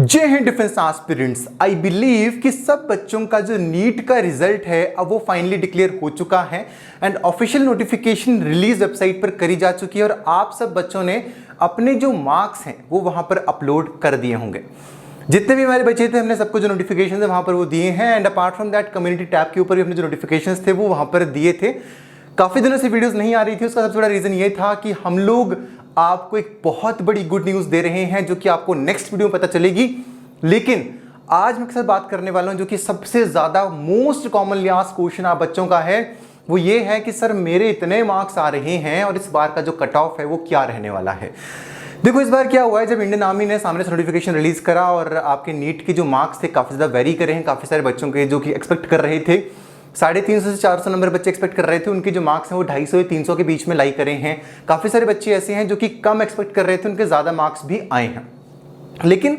जय Hind defence aspirants. I believe कि सब बच्चों का जो नीट का रिजल्ट है अब वो फाइनली डिक्लेयर हो चुका है and official notification release website पर करी जा चुकी है और आप सब बच्चों ने अपने जो मार्क्स हैं वो वहां पर अपलोड कर दिए होंगे। जितने भी हमारे बच्चे थे हमने सबको जो नोटिफिकेशन है वहां पर वो दिए हैं and apart from that community tab के ऊपर भी अपने जो नोटिफिकेशन थे वो वहां पर दिए थे। काफी दिनों से वीडियोस नहीं आ रही थी, उसका सबसे बड़ा रीजन ये था कि हम लोग आपको एक बहुत बड़ी गुड न्यूज दे रहे हैं जो कि आपको नेक्स्ट वीडियो में पता चलेगी। लेकिन आज मैं आपके साथ बात करने वाला हूं जो कि सबसे ज्यादा मोस्ट कॉमनली आस्क्ड क्वेश्चन आप बच्चों का है वो ये है कि सर मेरे इतने मार्क्स आ रहे हैं और इस बार का जो कट ऑफ है वो क्या रहने वाला है। देखो इस बार क्या हुआ है, जब इंडियन आर्मी ने सामने से नोटिफिकेशन रिलीज करा और आपके नीट के जो मार्क्स थे काफी ज्यादा वेरी करे हैं, काफी सारे बच्चों के जो कि एक्सपेक्ट कर रहे थे 350 से 400 नंबर बच्चे एक्सपेक्ट कर रहे थे, उनके जो मार्क्स हैं वो 250 से 300 के बीच में लाई करे हैं। काफी सारे बच्चे ऐसे हैं जो कि कम एक्सपेक्ट कर रहे थे, उनके ज्यादा मार्क्स भी आए हैं। लेकिन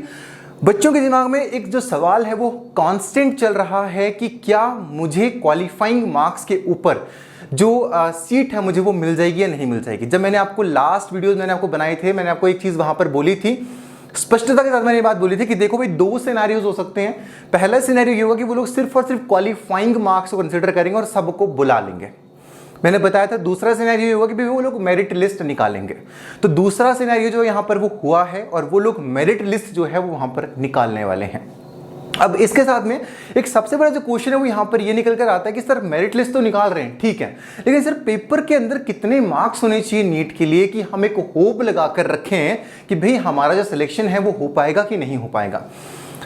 बच्चों के दिमाग में एक जो सवाल है वो कांस्टेंट चल रहा है कि क्या मुझे क्वालिफाइंग मार्क्स के ऊपर जो सीट है मुझे वो मिल जाएगी या नहीं मिल जाएगी। जब मैंने आपको लास्ट वीडियोस मैंने आपको बनाए थे, मैंने आपको एक चीज वहां पर बोली थी, स्पष्टता के साथ मैंने ये बात बोली थी कि देखो भाई दो सिनेरियोज हो सकते हैं। पहला सिनेरियो ये होगा कि वो लोग सिर्फ और सिर्फ क्वालिफाइंग मार्क्स को कंसीडर करेंगे और सबको बुला लेंगे। मैंने बताया था दूसरा सिनेरियो ये होगा कि वो लोग मेरिट लिस्ट निकालेंगे। तो दूसरा सिनेरियो जो यहाँ पर वो हुआ है और वो लोग मेरिट लिस्ट जो है वो वहां पर निकालने वाले हैं। अब इसके साथ में एक सबसे बड़ा जो क्वेश्चन है वो यहाँ पर ये निकल कर आता है कि सर मेरिट लिस्ट तो निकाल रहे हैं, ठीक है, लेकिन सर पेपर के अंदर कितने मार्क्स होने चाहिए नीट के लिए कि हम एक होप लगा कर रखे हैं कि भाई हमारा जो सिलेक्शन है वो हो पाएगा कि नहीं हो पाएगा।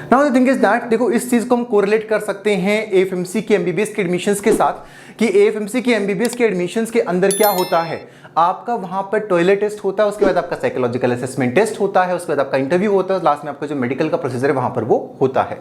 Now the thing is that देखो इस चीज को हम कोरिलेट कर सकते हैं एएफएमसी के एमबीबीएस के एडमिशंस के साथ कि एएफएमसी के एमबीबीएस के एडमिशंस के अंदर क्या होता है, आपका वहां पर टॉयलेट टेस्ट होता है, उसके बाद आपका साइकोलॉजिकल असेसमेंट टेस्ट होता है, उसके बाद आपका इंटरव्यू होता है, लास्ट में आपका जो मेडिकल का प्रोसीजर है वहां पर वो होता है।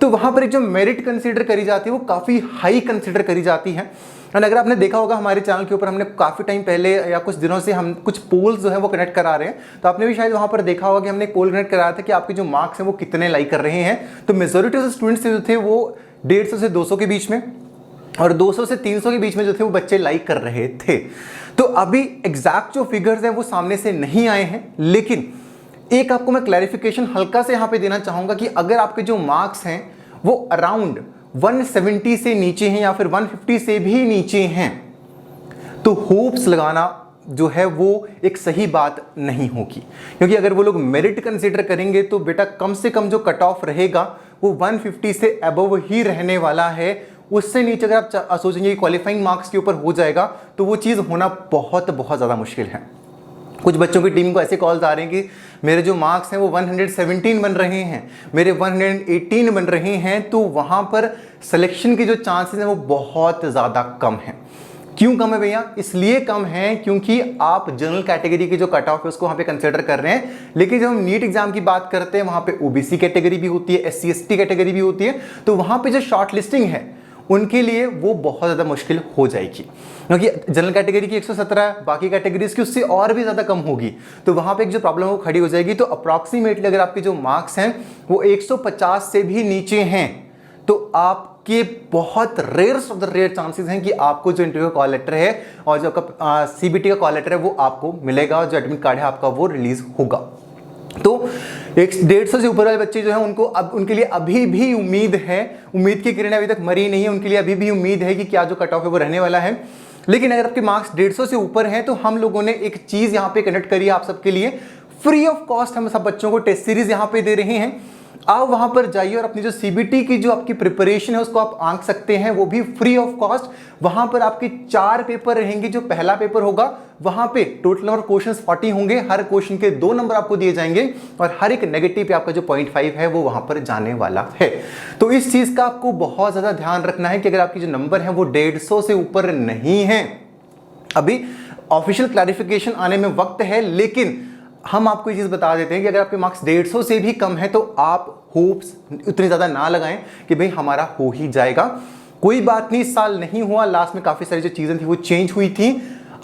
तो वहां पर एक जो मेरिट कंसीडर करी जाती है वो काफी हाई कंसीडर करी जाती है। और अगर आपने देखा होगा हमारे चैनल के ऊपर हमने काफी टाइम पहले या कुछ दिनों से हम कुछ पोल्स जो है वो कनेक्ट करा रहे हैं, तो आपने भी शायद वहां पर देखा होगा कि हमने एक पोल कनेक्ट कराया था कि आपके जो मार्क्स हैं वो कितने लाइक कर रहे हैं। तो मेजोरिटी ऑफ स्टूडेंट्स जो थे वो 150 से 200 के बीच में और 200 से 300 के बीच में जो थे वो बच्चे लाइक कर रहे थे। तो अभी एग्जैक्ट जो फिगर्स हैं वो सामने से नहीं आए हैं, लेकिन एक आपको मैं क्लैरिफिकेशन हल्का से यहां पे देना चाहूंगा कि अगर आपके जो मार्क्स हैं वो अराउंड 170 से नीचे हैं या फिर 150 से भी नीचे हैं तो होप्स लगाना जो है वो एक सही बात नहीं होगी, क्योंकि अगर वो लोग मेरिट कंसीडर करेंगे तो बेटा कम से कम जो कट ऑफ रहेगा वो 150 से अबव ही रहने वाला है। उससे नीचे अगर आप सोचेंगे कि क्वालिफाइंग मार्क्स के ऊपर हो जाएगा तो वो चीज़ होना बहुत बहुत ज़्यादा मुश्किल है। कुछ बच्चों की टीम को ऐसे कॉल्स आ रहे हैं कि मेरे जो मार्क्स हैं वो 117 बन रहे हैं, मेरे 118 बन रहे हैं, तो वहाँ पर सिलेक्शन के जो चांसेस हैं वो बहुत ज़्यादा कम हैं। क्यों कम है भैया? इसलिए कम है क्योंकि आप जनरल कैटेगरी की जो कट ऑफ है उसको वहाँ पे कंसिडर कर रहे हैं, लेकिन जब हम नीट एग्जाम की बात करते हैं वहाँ पे ओबीसी कैटेगरी भी होती है, SC ST कैटेगरी भी होती है, तो वहाँ पे जो शॉर्ट लिस्टिंग है उनके लिए वो बहुत ज़्यादा मुश्किल हो जाएगी, क्योंकि जनरल कैटेगरी की 117 बाकी कैटेगरीज की उससे और भी ज़्यादा कम होगी। तो वहाँ पे एक जो प्रॉब्लम है वो खड़ी हो जाएगी। तो अप्रॉक्सीमेटली अगर आपके जो मार्क्स हैं वो 150 से भी नीचे हैं तो आपके बहुत rare of the rare chances हैं कि आपको जो इंटरव्यू कॉल लेटर है और जो आपका CBT का कॉल लेटर है वो आपको मिलेगा और जो एडमिट कार्ड है आपका वो रिलीज होगा। तो 150 से ऊपर वाले बच्चे जो हैं उनको अब उनके लिए अभी भी उम्मीद है, उम्मीद की किरणें अभी तक मरी नहीं है, उनके लिए अभी भी उम्मीद है कि क्या जो कट ऑफ है वो रहने वाला है। लेकिन अगर आपके मार्क्स 150 से ऊपर हैं तो हम लोगों ने एक चीज यहाँ पे कनेक्ट करी है आप सबके लिए, फ्री ऑफ कॉस्ट हम सब बच्चों को टेस्ट सीरीज यहाँ पे दे रहे हैं। आप वहां पर जाइए और अपनी जो CBT की जो आपकी प्रिपरेशन है उसको आप आंक सकते हैं, वो भी फ्री ऑफ कॉस्ट। वहां पर आपके 4 पेपर रहेंगे। जो पहला पेपर होगा वहां पे टोटल नंबर क्वेश्चंस 40 होंगे, हर क्वेश्चन के 2 नंबर आपको दिए जाएंगे और हर एक नेगेटिव पे आपका जो 0.5 है वो वहां पर जाने वाला है। तो इस चीज का आपको बहुत ज्यादा ध्यान रखना है कि अगर आपकी जो नंबर है वो 150 से ऊपर नहीं है, अभी ऑफिशियल क्लैरिफिकेशन आने में वक्त है, लेकिन हम आपको ये चीज बता देते हैं कि अगर आपके मार्क्स 150 से भी कम है तो आप होप्स उतनी ज्यादा ना लगाएं कि भाई हमारा हो ही जाएगा। कोई बात नहीं, इस साल नहीं हुआ, लास्ट में काफी सारी जो चीजें थी वो चेंज हुई थी।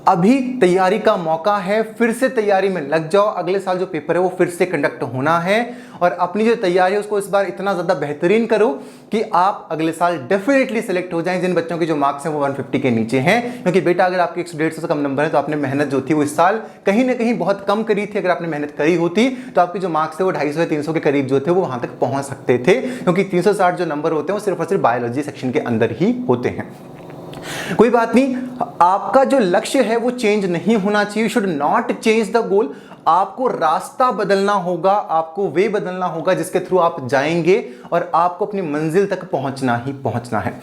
अभी तैयारी का मौका है, फिर से तैयारी में लग जाओ। अगले साल जो पेपर है वो फिर से कंडक्ट होना है और अपनी जो तैयारी है उसको इस बार इतना ज़्यादा बेहतरीन करो कि आप अगले साल डेफिनेटली सिलेक्ट हो जाएं। जिन बच्चों के जो मार्क्स हैं वो 150 के नीचे हैं, क्योंकि बेटा अगर आपके 150 से कम नंबर है तो आपने मेहनत जो थी वो इस साल कहीं ना कहीं बहुत कम करी थी। अगर आपने मेहनत करी होती तो आपके जो मार्क्स थे वो 250 या 300 के करीब जो थे वो वहां तक पहुंच सकते थे, क्योंकि 360 जो नंबर होते हैं वो सिर्फ और सिर्फ बायोलॉजी सेक्शन के अंदर ही होते हैं। कोई बात नहीं, आपका जो लक्ष्य है वो चेंज नहीं होना चाहिए। You should not change the goal. आपको रास्ता बदलना होगा, आपको वे बदलना होगा जिसके थ्रू आप जाएंगे और आपको अपनी मंजिल तक पहुंचना ही पहुंचना है।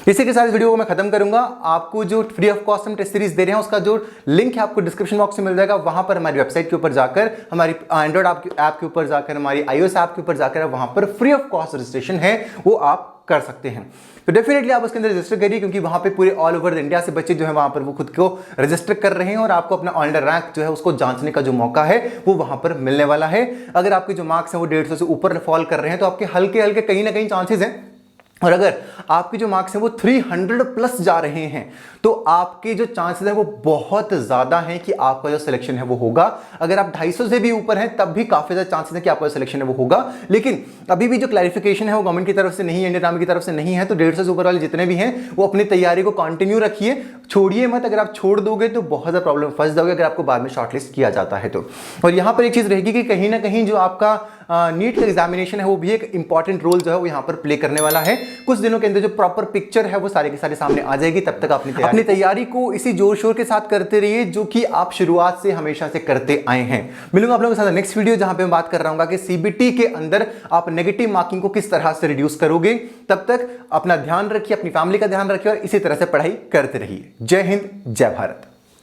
इसी के साथ इस वीडियो को मैं खत्म करूंगा। आपको जो फ्री ऑफ कॉस्ट हम टेस्ट सीरीज दे रहे हैं उसका जो लिंक है आपको डिस्क्रिप्शन बॉक्स में मिल जाएगा। वहां पर हमारी वेबसाइट के ऊपर जाकर, हमारी एंड्रॉइड ऐप के ऊपर जाकर, हमारी iOS ऐप के ऊपर जाकर वहां पर फ्री ऑफ कॉस्ट रजिस्ट्रेशन है वो आप कर सकते हैं। तो डेफिनेटली आप उसके अंदर रजिस्टर करिए, क्योंकि वहां पे पूरे ऑल ओवर इंडिया से बच्चे जो है वहां पर वो खुद को रजिस्टर कर रहे हैं और आपको अपना ऑल इंडिया रैंक जो है उसको जांचने का जो मौका है वो वहां पर मिलने वाला है। अगर आपके जो मार्क्स हैं वो 150 से ऊपर फॉल कर रहे हैं तो आपके हल्के हल्के कहीं ना कहीं चांसेस हैं, और अगर आपके जो मार्क्स हैं वो 300 प्लस जा रहे हैं तो आपके जो चांसेस हैं वो बहुत ज्यादा हैं कि आपका जो सिलेक्शन है वो होगा। अगर आप 250 से भी ऊपर हैं तब भी काफी ज्यादा चांसेस है कि आपका जो सिलेक्शन है वो होगा। लेकिन अभी भी जो क्लैरिफिकेशन है वो गवर्नमेंट की तरफ से नहीं है, इंडियन आर्मी की तरफ से नहीं है। तो 150 से ऊपर वाले जितने भी हैं वो अपनी तैयारी को कंटिन्यू रखिए, छोड़िए मत। अगर आप छोड़ दोगे तो बहुत ज्यादा प्रॉब्लम फंस जाओगे अगर आपको बाद में शॉर्टलिस्ट किया जाता है तो। और यहां पर एक चीज रहेगी कि कहीं ना कहीं जो आपका नीट का एग्जामिनेशन है वो भी एक इंपॉर्टेंट रोल जो है वो यहां पर प्ले करने वाला है। कुछ दिनों के अंदर जो प्रॉपर पिक्चर है वो सारे के सारे सामने आ जाएगी। तब तक अपनी तैयारी को इसी जोर शोर के साथ करते रहिए जो कि आप शुरुआत से हमेशा से करते आए हैं। मिलूंगा आप लोगों के साथ नेक्स्ट वीडियो जहां पे मैं बात कर रहा हूं कि सीबीटी के अंदर आप नेगेटिव मार्किंग को किस तरह से रिड्यूस करोगे। तब तक अपना ध्यान रखिए, अपनी फैमिली का ध्यान रखिए और इसी तरह से पढ़ाई करते रहिए। जय हिंद, जय भारत।